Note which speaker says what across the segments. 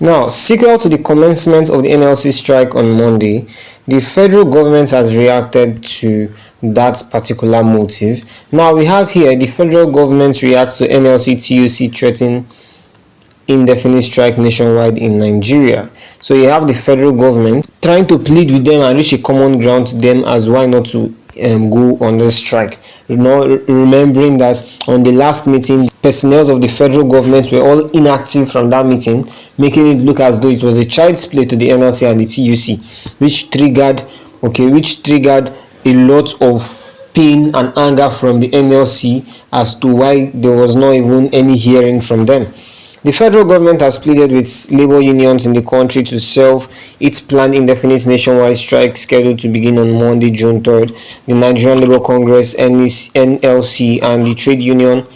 Speaker 1: Now, sequel to the commencement of the NLC strike on Monday, the federal government has reacted to that particular motive. Now, we have here the federal government reacts to NLC TUC threatening indefinite strike nationwide in Nigeria. So you have the federal government trying to plead with them and reach a common ground to them as why not to go on the strike. Remembering that on the last meeting, personnel of the federal government were all inactive from that meeting, making it look as though it was a child's play to the NLC and the TUC, which triggered a lot of pain and anger from the NLC as to why there was not even any hearing from them. The federal government has pleaded with labor unions in the country to shelve its planned indefinite nationwide strike scheduled to begin on Monday, June 3rd. The Nigerian Labour Congress (NLC) and the Trade Union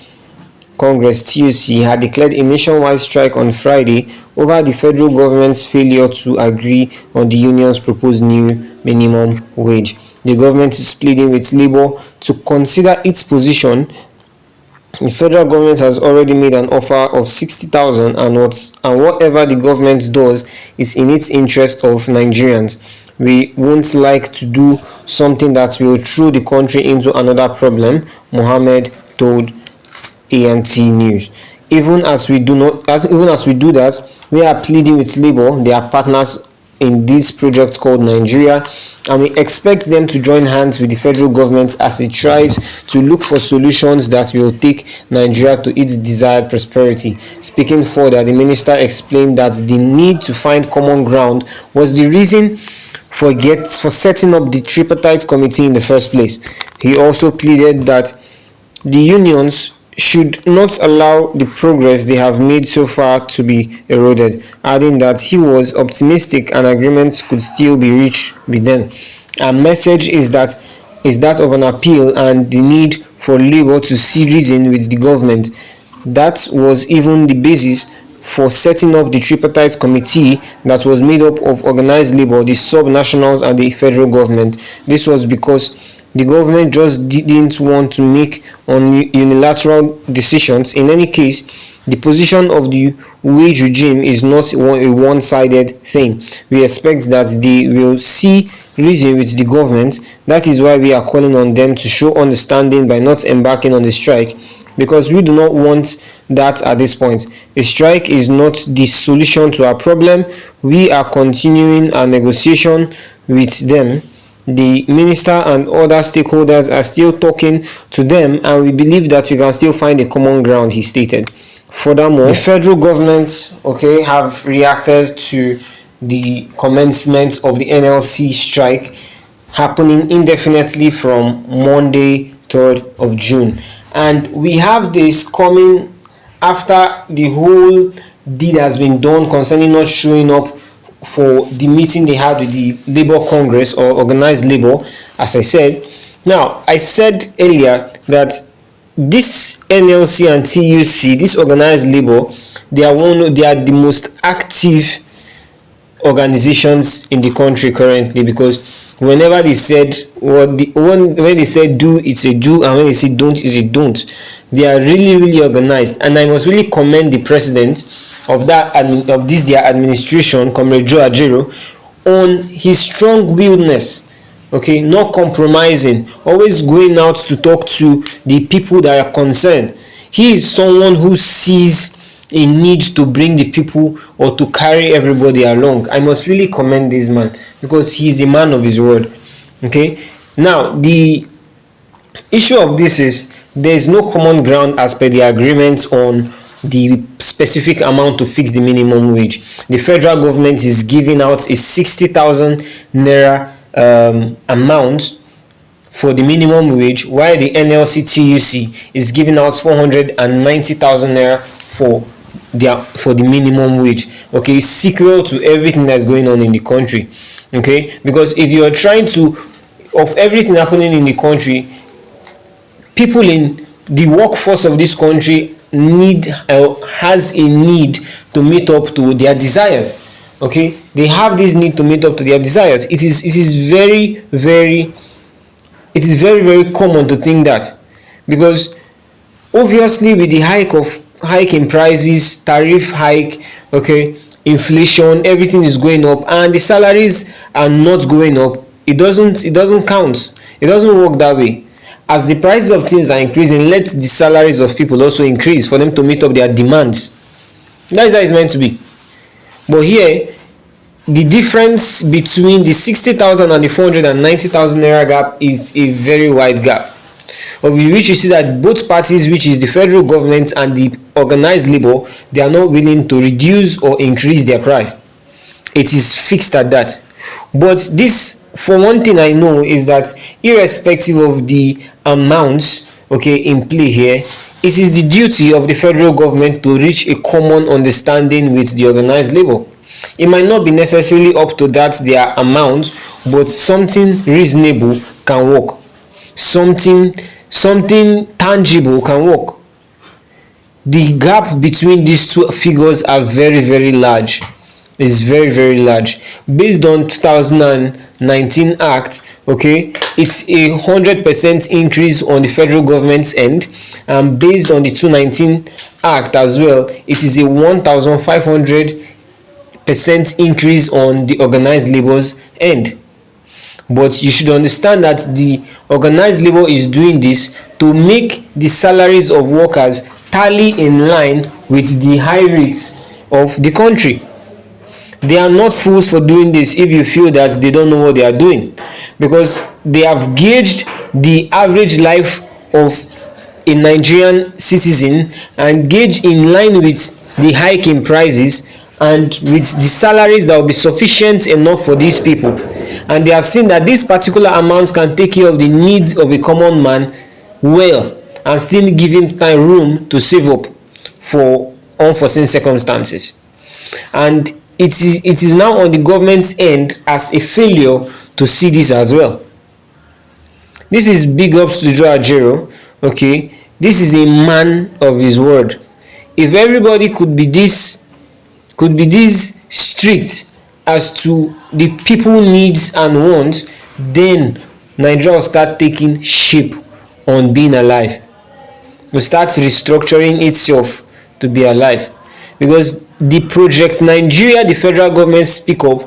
Speaker 1: Congress (TUC) had declared a nationwide strike on Friday over the federal government's failure to agree on the union's proposed new minimum wage. The government is pleading with Labour to consider its position. The federal government has already made an offer of 60,000 and whatever the government does is in its interest of Nigerians. We won't like to do something that will throw the country into another problem, Mohammed told ANT News. Even as we do that, we are pleading with Labour, their partners in this project called Nigeria, and we expect them to join hands with the federal government as it tries to look for solutions that will take Nigeria to its desired prosperity. Speaking further, the minister explained that the need to find common ground was the reason for setting up the tripartite committee in the first place. He also pleaded that the unions should not allow the progress they have made so far to be eroded, adding that he was optimistic an agreement could still be reached with them. Our message is that of an appeal and the need for Labour to see reason with the government. That was even the basis for setting up the tripartite committee that was made up of organized labour, the sub-nationals and the federal government. This was because the government just didn't want to make unilateral decisions. In any case, the position of the wage regime is not a one-sided thing. We expect that they will see reason with the government. That is why we are calling on them to show understanding by not embarking on the strike, because we do not want that at this point. A strike is not the solution to our problem. We are continuing our negotiation with them. The minister and other stakeholders are still talking to them, and we believe that we can still find a common ground, he stated. Furthermore, the federal government have reacted to the commencement of the NLC strike happening indefinitely from Monday, 3rd of June. And we have this coming after the whole deed has been done concerning not showing up for the meeting they had with the Labour Congress or organized labor, as I said. Now, I said earlier that this NLC and TUC, this organized labor, they are the most active organizations in the country currently, because whenever they said when they said do, it's a do, and when they say don't, it's a don't. They are really organized, and I must really commend the president of their administration, Comrade Joe Ajero, on his strong-willedness, not compromising, always going out to talk to the people that are concerned. He is someone who sees a need to bring the people or to carry everybody along. I must really commend this man, because he is a man of his word. Now, the issue of this is there is no common ground as per the agreement on the specific amount to fix the minimum wage. The federal government is giving out a 60,000 naira amount for the minimum wage, while the NLC TUC is giving out 490,000 naira for the minimum wage. It's sequel to everything that's going on in the country. Because if you are trying to, of everything happening in the country, people in the workforce of this country has a need to meet up to their desires. They have this need to meet up to their desires. It is very common to think that, because obviously with the hike in prices, tariff hike, inflation, everything is going up, and the salaries are not going up, it doesn't count. It doesn't work that way. As the prices of things are increasing, let the salaries of people also increase for them to meet up their demands. That is how it's meant to be. But here, the difference between the 60,000 and the 490,000 naira gap is a very wide gap, of which you see that both parties, which is the federal government and the organized labor, they are not willing to reduce or increase their price. It is fixed at that. But this, for one thing I know, is that irrespective of the amounts, okay, in play here, it is the duty of the federal government to reach a common understanding with the organized labor. It might not be necessarily up to that their amount, but something reasonable can work. Something tangible can work. The gap between these two figures are very, very large. It's very, very large. Based on 2019 Act, okay, it's a 100% increase on the federal government's end, and based on the 2019 Act as well, it is a 1,500% increase on the organized labor's end. But you should understand that the organized labor is doing this to make the salaries of workers tally in line with the high rates of the country. They are not fools for doing this if you feel that they don't know what they are doing, because they have gauged the average life of a Nigerian citizen and gauge in line with the hike in prices and with the salaries that will be sufficient enough for these people, and they have seen that this particular amount can take care of the needs of a common man well and still give him time room to save up for unforeseen circumstances. And it is now on the government's end as a failure to see this as well. This is big ups to Joe Ajero. Okay, this is a man of his word. If everybody could be this strict as to the people needs and wants, then Nigeria will start taking shape on being alive. Will start restructuring itself to be alive, because the project Nigeria the federal government speak of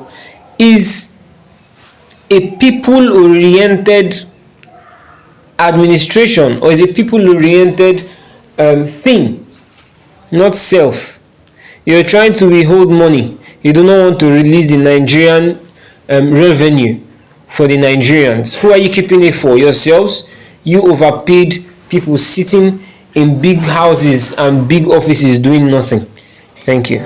Speaker 1: is a people oriented administration, or is a people oriented thing, not self. You're trying to withhold money. You do not want to release the Nigerian revenue for the Nigerians. Who are you keeping it for? Yourselves? You overpaid people sitting in big houses and big offices doing nothing. Thank you.